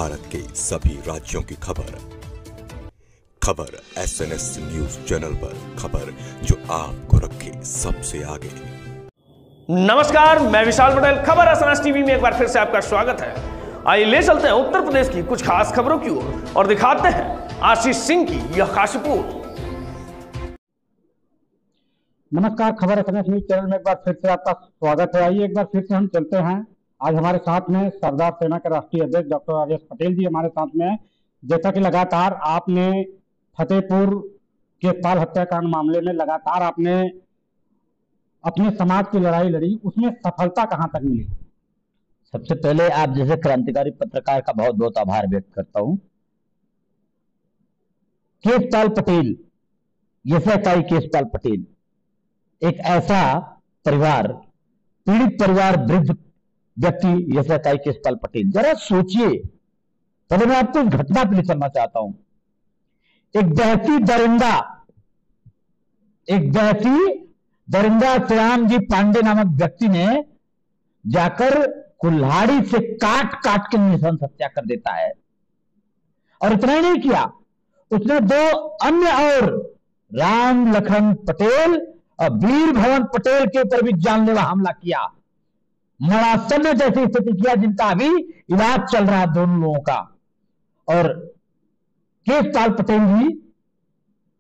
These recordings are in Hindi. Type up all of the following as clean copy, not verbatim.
भारत के सभी राज्यों की खबर SNS न्यूज चैनल पर, खबर जो आपको रखे सबसे आगे। नमस्कार, मैं विशाल पटेल। खबर SNS टीवी में एक बार फिर से आपका स्वागत है। आइए ले चलते हैं उत्तर प्रदेश की कुछ खास खबरों की ओर और दिखाते हैं आशीष सिंह की यह खास रिपोर्ट। नमस्कार, खबर SNS न्यूज चैनल में एक बार फिर से आपका स्वागत है। आइए एक बार फिर से हम चलते हैं। आज हमारे साथ में सरदार सेना के राष्ट्रीय अध्यक्ष डॉक्टर राजेश पटेल जी हमारे साथ में हैं। जैसा कि लगातार आपने फतेहपुर केशपाल हत्याकांड मामले में लगातार आपने अपने समाज की लड़ाई लड़ी, उसमें सफलता कहां तक मिली? सबसे पहले आप जैसे क्रांतिकारी पत्रकार का बहुत बहुत आभार व्यक्त करता हूं। केशपाल पटेल, यशकाई केशपाल पटेल, एक ऐसा परिवार, पीड़ित परिवार, वृद्ध व्यक्ति यशकाई केशपाल पटेल। जरा सोचिए, पहले मैं आपको घटना पे ले चलना चाहता हूं। एक बहती दरिंदा श्याम जी पांडे नामक व्यक्ति ने जाकर कुल्हाड़ी से काट काट के निशंस हत्या कर देता है। और इतना ही नहीं किया, उसने दो अन्य और राम लखन पटेल और वीर भवन पटेल के ऊपर भी जानलेवा हमला किया। मरासन्य जैसी स्थिति किया, जिनका अभी इलाज चल रहा है दोनों लोगों का। और केशपाल पटेल जी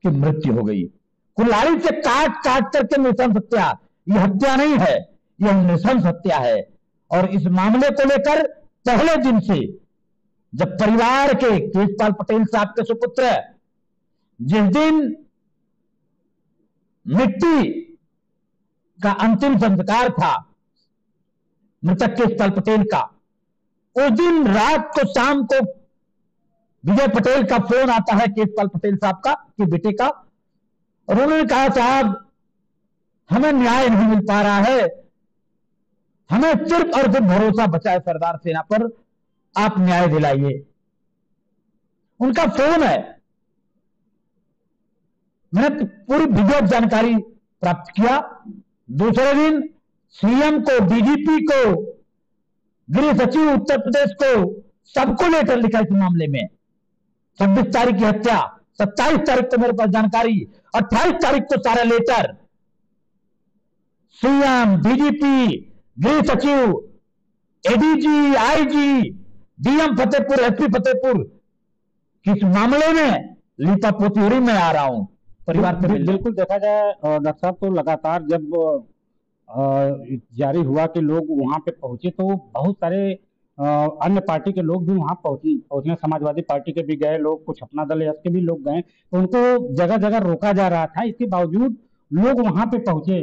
की मृत्यु हो गई। कुल्हाड़ी से काट काट करके नृशंस हत्या, यह हत्या नहीं है, यह नृशंस हत्या है। और इस मामले को लेकर पहले दिन से जब परिवार के केशपाल पटेल साहब के सुपुत्र, जिस दिन मिट्टी का अंतिम संस्कार था मृतक केशपाल पटेल का, उस दिन रात को शाम को विजय पटेल का फोन आता है केशपाल पटेल साहब का, के बेटे का। और उन्होंने कहा, साहब हमें न्याय नहीं मिल पा रहा है, हमें सिर्फ और सिर्फ भरोसा बचा है सरदार सेना पर, आप न्याय दिलाइए। उनका फोन है। मैंने पूरी विधिवत जानकारी प्राप्त किया। दूसरे दिन सीएम को, डीजीपी को, गृह सचिव उत्तर प्रदेश को, सबको लेटर लिखा इस मामले में। 26 तारीख की हत्या, 27 तारीख को मेरे पास जानकारी, 28 तारीख को सारा लेटर सीएम, डीजीपी, गृह सचिव, ADG, IG, DM Fatehpur, SP Fatehpur, किस मामले में लीपापोती हो रही, मैं आ रहा हूं परिवार से। बिल्कुल देखा जाए डॉक्टर साहब, तो लगातार जब जारी हुआ कि लोग वहां पे पहुंचे, तो बहुत सारे अन्य पार्टी के लोग भी वहां पहुंचने, समाजवादी पार्टी के भी गए लोग, कुछ अपना दल यश के भी लोग गए, तो उनको जगह जगह रोका जा रहा था। इसके बावजूद लोग वहां पे पहुंचे।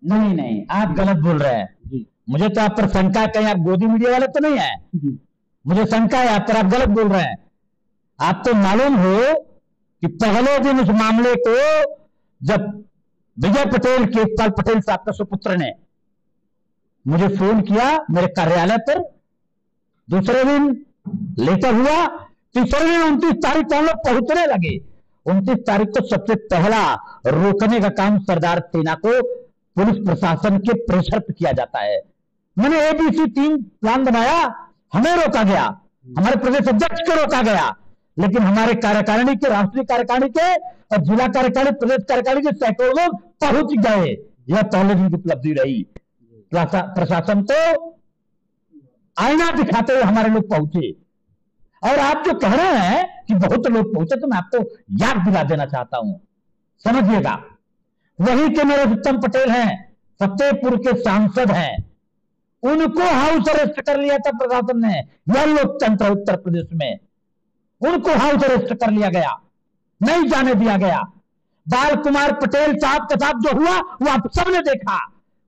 नहीं, आप गलत बोल रहे हैं जी। मुझे तो आप पर शंका, कहीं आप गोदी मीडिया वाले तो नहीं है जी। मुझे शंका है आप पर, आप गलत बोल रहे हैं। आपको मालूम हो कि पहले दिन उस मामले को जब विजय पटेल, केशपाल पटेल साहब का सुपुत्र ने मुझे फोन किया मेरे कार्यालय पर, दूसरे दिन लेटर हुआ, तीसरे दिन 29 तारीख को हम लोग पहुंचने लगे। 29 तारीख को सबसे पहला रोकने का काम सरदार सेना को पुलिस प्रशासन के प्रेशर पर किया जाता है। मैंने ABC 3 प्लान बनाया, हमें रोका गया, हमारे प्रदेश अध्यक्ष को रोका गया, लेकिन हमारे कार्यकारिणी के, राष्ट्रीय कार्यकारिणी के और जिला कार्यकारिणी, प्रदेश कार्यकारिणी के सैकड़ों लोग पहुंच गए। यह पहले दिन की उपलब्धि रही। प्रशासन को आईना दिखाते हुए हमारे लोग पहुंचे। और आप जो कह रहे हैं कि बहुत लोग पहुंचे, तो मैं आपको याद दिला देना चाहता हूं, समझिएगा। वही के मेरे उत्तम पटेल हैं, फतेहपुर के सांसद हैं, उनको हाउस अरेस्ट कर लिया था प्रशासन ने। यह लोकतंत्र उत्तर प्रदेश में, उनको हाउस अरेस्ट कर लिया गया, नहीं जाने दिया गया। बाल कुमार पटेल साहब के साथ जो हुआ वो आप सबने देखा।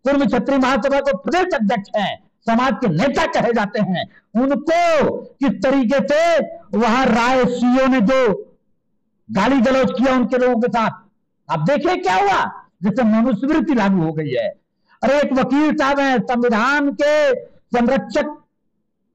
कुर्मी क्षत्रिय महासभा को प्रदेश अध्यक्ष हैं, समाज के नेता कहे जाते हैं, उनको किस तरीके से वहां राय सीओ ने जो गाली गलौज किया उनके लोगों के साथ, आप देखिए क्या हुआ, जैसे मनुस्मृति लागू हो गई है। अरे एक वकील साहब है, संविधान के संरक्षक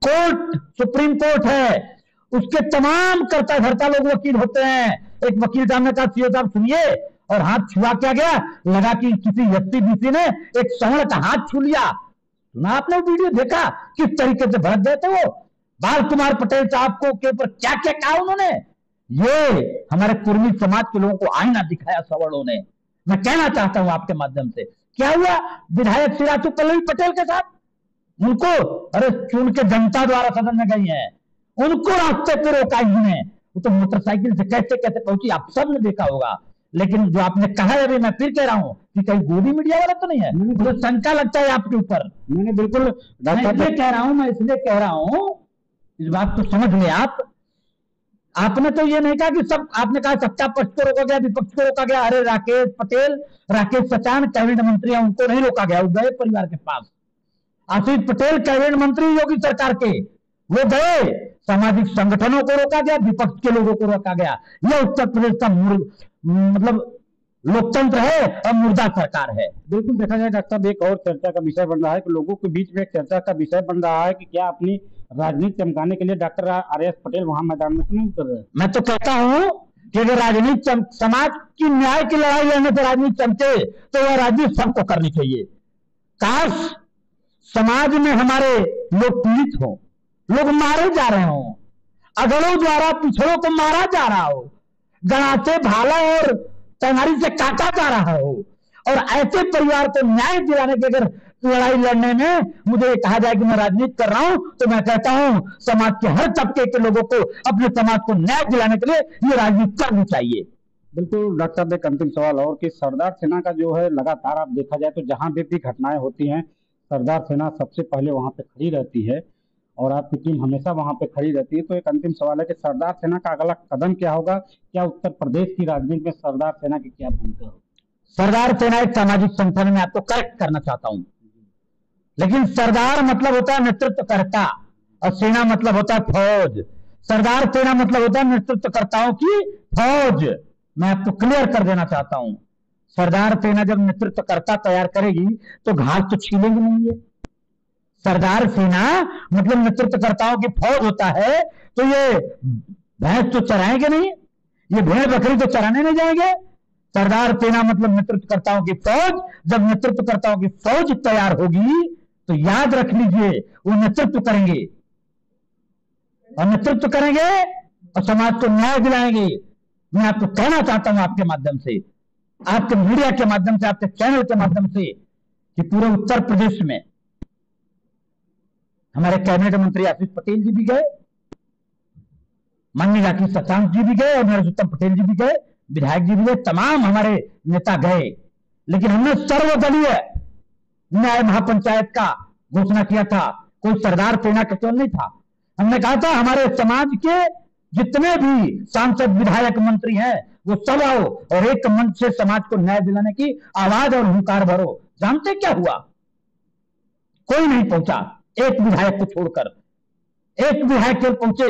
कोर्ट, सुप्रीम कोर्ट है, उसके तमाम कर्ता धर्ता लोग वकील होते हैं। एक वकील साहब ने कहा, सीओ साहब सुनिए, और हाथ छुआ क्या गया, लगा कि किसी एसपी बीसी ने एक सवर्ण का हाथ छू लिया। सुना आपने वीडियो देखा किस तरीके से भड़क गए थे वो? बाल कुमार पटेल साहब को के ऊपर क्या क्या कहा उन्होंने, ये हमारे कुर्मी समाज के लोगों को आईना दिखाया सवर्णों ने। मैं कहना चाहता हूं आपके माध्यम से, क्या हुआ विधायक सिराजू पल्लवी पटेल के साथ? उनको अरे चुन के जनता द्वारा सदन में गई है, उनको रास्ते पे रोका इन्होंने। वो तो मोटरसाइकिल से कैसे कैसे पहुंची आप सब ने देखा होगा। लेकिन जो आपने कहा है, अभी मैं फिर कह रहा हूं कि कहीं गोदी मीडिया वाला तो नहीं है, मुझे शंका लगता है आपके ऊपर। मैंने बिल्कुल मैं इसलिए कह रहा हूं इस बात को समझ ले आप। आपने तो ये नहीं कहा कि सब, आपने कहा सत्ता पक्ष को रोका गया, विपक्ष को रोका गया। अरे राकेश पटेल, राकेश सचान कैबिनेट मंत्री है, उनको नहीं रोका गया, वो गए परिवार के पास। आशीष पटेल कैबिनेट मंत्री योगी सरकार के, वो गए। सामाजिक संगठनों को रोका गया, विपक्ष के लोगों को रोका गया। यह उत्तर प्रदेश का मतलब लोकतंत्र है और मुर्दा सरकार है। बिल्कुल देखा जाए डॉक्टर साहब, एक और चर्चा का विषय बन रहा है कि लोगों के बीच में एक चर्चा का विषय बन रहा है कि क्या अपनी राजनीति चमकाने के लिए डॉक्टर आर.एस. पटेल वहां मैदान में तो नहीं उतर रहे? मैं तो कहता हूं कि अगर राजनीति समाज की न्याय की लड़ाई लड़ने से राजनीति चमके तो वह राजनीति सबको करनी चाहिए। काश समाज में हमारे लोग पीड़ित हो, लोग मारे जा रहे हो, अगड़ों द्वारा पिछड़ों को मारा जा रहा हो, गणासे भाला और तंगारी से काटा जा रहा हो, और ऐसे परिवार को न्याय दिलाने की अगर लड़ाई लड़ने में मुझे कहा जाए कि मैं राजनीति कर रहा हूं, तो मैं कहता हूं समाज के हर तबके के लोगों को अपने समाज को न्याय दिलाने के लिए ये राजनीति करनी चाहिए। बिल्कुल डॉक्टर साहब, एक अंतिम सवाल और कि सरदार सेना का जो है लगातार आप देखा जाए तो जहां भी घटनाएं होती हैं, सरदार सेना सबसे पहले वहां पे खड़ी रहती है और आपकी टीम हमेशा वहां पे खड़ी रहती है। तो एक अंतिम सवाल है कि सरदार सेना का अगला कदम क्या होगा? क्या उत्तर प्रदेश की राजनीति में सरदार सेना की क्या भूमिका होगी? सरदार सेना एक सामाजिक संगठन में आपको करेक्ट करना चाहता हूं, लेकिन सरदार मतलब होता है नेतृत्वकर्ता और सेना मतलब होता है फौज। सरदार सेना मतलब होता है नेतृत्वकर्ताओं की फौज। मैं आपको क्लियर कर देना चाहता हूं, सरदार सेना जब नेतृत्वकर्ता तैयार करेगी तो घास तो छीलेंगे नहीं है। सरदार सेना मतलब नेतृत्वकर्ताओं की फौज होता है, तो ये भैंस तो चराएंगे नहीं, ये भेड़ बकरी तो चराने नहीं जाएंगे। सरदार सेना मतलब नेतृत्वकर्ताओं की फौज। जब नेतृत्वकर्ताओं की फौज तैयार होगी तो याद रख लीजिए वो नेतृत्व करेंगे, और नेतृत्व करेंगे और समाज को न्याय दिलाएंगे। मैं आपको कहना चाहता हूं आपके माध्यम से, आपके मीडिया के माध्यम से, आपके चैनल के माध्यम से, कि पूरे उत्तर प्रदेश में हमारे कैबिनेट मंत्री आशीष पटेल जी भी गए, माननीय राकेश सचान जी भी गए और नरेश पटेल जी भी गए, विधायक जी भी गए, तमाम हमारे नेता गए। लेकिन हमने सर्वदलीय न्याय महापंचायत का घोषणा किया था, कोई सरदार सेना का केवल नहीं था। हमने कहा था हमारे समाज के जितने भी सांसद विधायक मंत्री हैं वो सब आओ और एक मंच से समाज को न्याय दिलाने की आवाज और हुंकार भरो। जानते क्या हुआ? कोई नहीं पहुंचा, एक विधायक को छोड़कर एक विधायक केवल पहुंचे।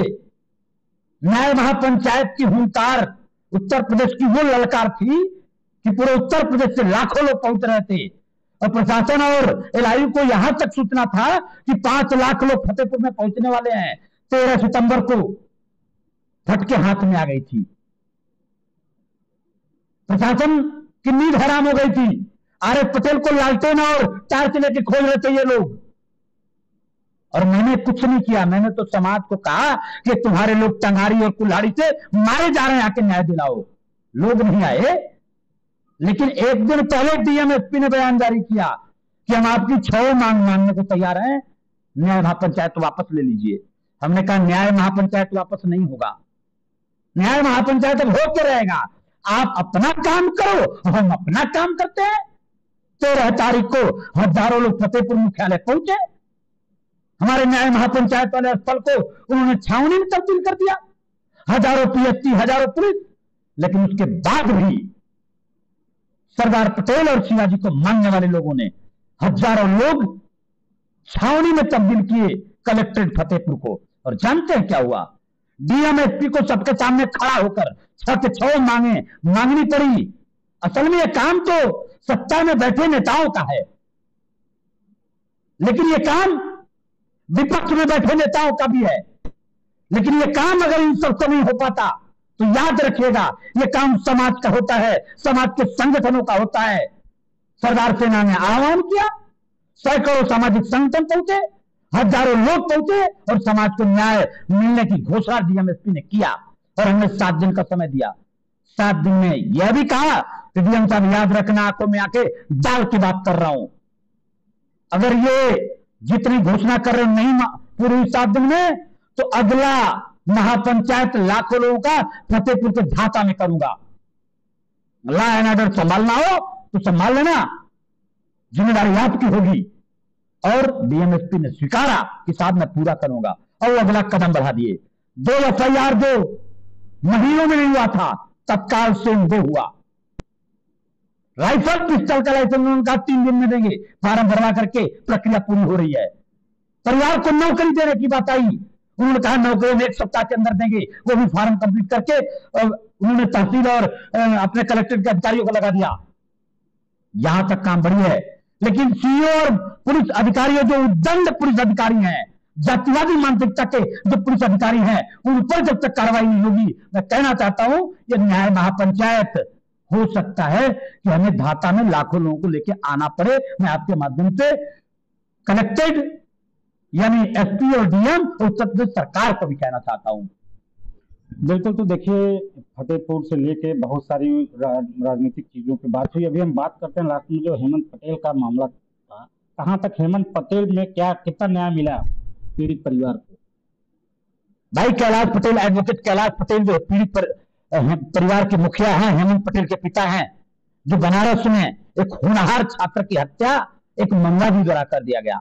न्याय महापंचायत की हुंकार उत्तर प्रदेश की वो ललकार थी कि पूरे उत्तर प्रदेश से लाखों लोग पहुंच रहे थे, और प्रशासन और एलआईयू को यहां तक सूचना था कि 5 लाख लोग फतेहपुर में पहुंचने वाले हैं। 13 सितंबर को फटके हाथ में आ गई थी, प्रशासन की नींद हराम हो गई थी। आर.एस. पटेल को लालटेन और टार्च लेके खोज रहे थे ये लोग, और मैंने कुछ नहीं किया। मैंने तो समाज को कहा कि तुम्हारे लोग टंगारी और कुल्हाड़ी से मारे जा रहे हैं, आके न्याय दिलाओ। लोग नहीं आए, लेकिन एक दिन पहले डीएमएसपी ने बयान जारी किया कि हम आपकी 6 मांग मानने को तैयार हैं, न्याय महापंचायत वापस ले लीजिए। हमने कहा न्याय महापंचायत वापस नहीं होगा, न्याय महापंचायत अब होकर रहेगा। आप अपना काम करो, हम अपना काम करते हैं। 13 तारीख को हजारों लोग फतेहपुर मुख्यालय पहुंचे, हमारे न्याय महापंचायत वाले स्थल को उन्होंने छावनी में तब्दील कर दिया, हजारों पीएससी, हजारों पुलिस। लेकिन उसके बाद भी सरदार पटेल और शिवाजी को मानने वाले लोगों ने हजारों लोग छावनी में तब्दील किए कलेक्ट्रेट फतेहपुर को। और जानते हैं क्या हुआ? डीएमएसपी को सबके सामने खड़ा होकर 6 के 6 मांगनी पड़ी। असल में यह काम तो सत्ता में बैठे नेताओं का है, लेकिन यह काम विपक्ष में बैठे नेताओं का भी है। लेकिन यह काम अगर इन सबसे नहीं हो पाता तो याद रखिएगा, यह काम समाज का होता है, समाज के संगठनों का होता है। सरदार सेना ने आह्वान किया, सैकड़ों सामाजिक संगठन पहुंचे, हजारों लोग पहुंचे और समाज को न्याय मिलने की घोषणा डीएम-एसपी ने किया और हमने 7 दिन का समय दिया। 7 दिन में यह भी कहा कि डीएम साहब याद रखना, आंखों में आके डाल की बात कर रहा हूं, अगर ये जितनी घोषणा कर रहे नहीं पूरी 7 दिन में, तो अगला महापंचायत लाखों लोगों का फतेहपुर के ढाका में करूंगा। लॉ एंड ऑर्डर संभालना हो तो संभाल लेना, जिम्मेदारी आपकी होगी। और डीएम-एसपी ने स्वीकारा कि साहब मैं पूरा करूंगा, और वो अगला कदम बढ़ा दिए। 2 एफआईआर 2 महीनों में नहीं हुआ था, तत्काल से 2 हुआ। राइफल पिस्टल का लाइसेंस उनका 3 दिन में देंगे, फार्म भरवा करके प्रक्रिया पूरी हो रही है। परिवार को नौकरी देने की बात आई, उन्होंने कहा नौकरी में 1 सप्ताह के अंदर देंगे, वो भी फार्म कंप्लीट करके उन्होंने तहसील और अपने कलेक्टर के अधिकारियों को लगा दिया। यहां तक काम बढ़ी है, लेकिन सीओ और पुलिस अधिकारियों जो उद्दंड पुलिस अधिकारी हैं, जातिवादी मानसिकता के जो पुलिस अधिकारी हैं, उन पर जब तक कार्रवाई नहीं होगी, मैं कहना चाहता हूं ये न्याय महापंचायत हो सकता है कि हमें ढाका में लाखों लोगों को लेकर आना पड़े। मैं आपके माध्यम से कलेक्टेड यानी एसपी और डीएम और उत्तर प्रदेश सरकार को भी कहना चाहता हूं। बिल्कुल, तो देखिए फतेहपुर से लेके बहुत सारी राजनीतिक चीजों की बात हुई। अभी हम बात करते हैं लास्ट में जो हेमंत पटेल का मामला था, कहां तक हेमंत पटेल में क्या कितना न्याय मिला पीड़ित परिवार को? भाई कैलाश पटेल, एडवोकेट कैलाश पटेल जो पीड़ित परिवार के मुखिया हैं, हेमंत पटेल के पिता हैं, जो बनारस में एक होनहार छात्र की हत्या एक मंगलागीर द्वारा कर दिया गया।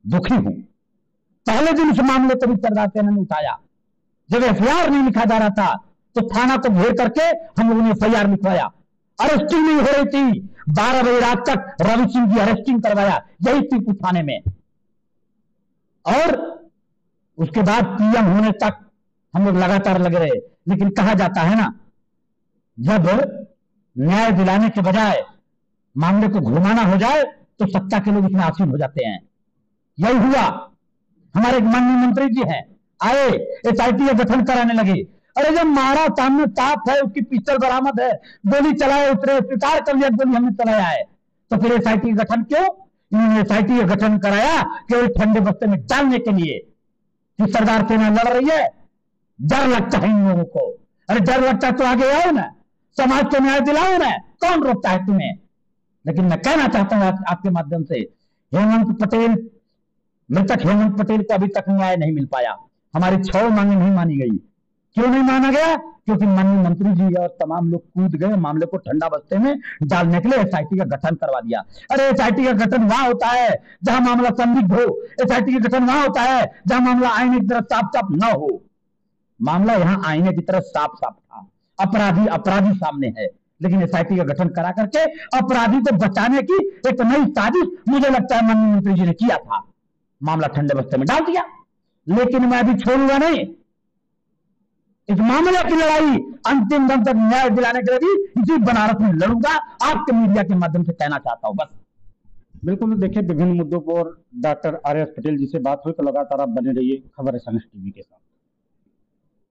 दुखी हूं। पहले दिन इस मामले को भी सरदार सेना ने उठाया, जब एफआईआर नहीं लिखा जा रहा था तो थाना को घेर करके हम लोगों ने एफआईआर लिखवाया। अरेस्टिंग नहीं हो रही थी, 12 बजे रात तक रवि सिंह की अरेस्टिंग करवाया यही सीपू थाने में, और उसके बाद पीएम होने तक हम लोग लगातार लगे रहे। लेकिन कहा जाता है ना, जब न्याय दिलाने के बजाय मामले को घुमाना हो जाए तो सत्ता के लोग इसमें आसीन हो जाते हैं। यही हुआ। हमारे माननीय मंत्री जी हैं, आए एसआईटी का गठन कराने लगे। अरे जब मारा सामने साफ है, उसकी पिस्टल बरामद है, गोली चलाए, उतरे, स्वीकार कर लिया गोली हमने चलाया है, तो फिर एसआईटी का गठन क्यों? इन्होंने एसआईटी का गठन कराया केवल ठंडे बस्ते में डालने के लिए कि सरदार सेना लड़ रही है, डर लगता है इन लोगों को। अरे डर लगता तो आगे आओ ना, समाज को न्याय दिलाओ ना, कौन रोकता है तुम्हें? लेकिन मैं कहना चाहता हूं आपके माध्यम से, हेमंत पटेल, मृतक हेमंत पटेल को अभी तक न्याय नहीं मिल पाया। हमारी 6 मांगे नहीं मानी गई। क्यों नहीं माना गया? क्योंकि माननीय मंत्री जी और तमाम लोग कूद गए मामले को ठंडा बस्ते में डालने के लिए, एसआईटी का गठन करवा दिया। अरे एसआईटी का गठन वहां होता है जहां मामला संदिग्ध हो, एसआईटी का गठन वहां होता है जहां मामला आईने की तरफ साफ साफ न हो। मामला यहां आईने की तरफ साफ साफ था, अपराधी सामने है, लेकिन एसआईटी का गठन करा करके अपराधी को बचाने की एक नई साजिश मुझे लगता है माननीय मंत्री जी ने किया था, मामला ठंडे बस्ते में डाल दिया। लेकिन मैं अभी छोड़ूंगा नहीं, इस मामले की लड़ाई अंतिम दम तक न्याय दिलाने के लिए भी इसी बनारस में लड़ूंगा, आपके मीडिया के माध्यम से कहना चाहता हूं बस। बिल्कुल, देखिए विभिन्न मुद्दों पर डॉक्टर आर एस पटेल जी से बात हुई, तो लगातार आप बने रहिए खबर एसएनएस टीवी के साथ।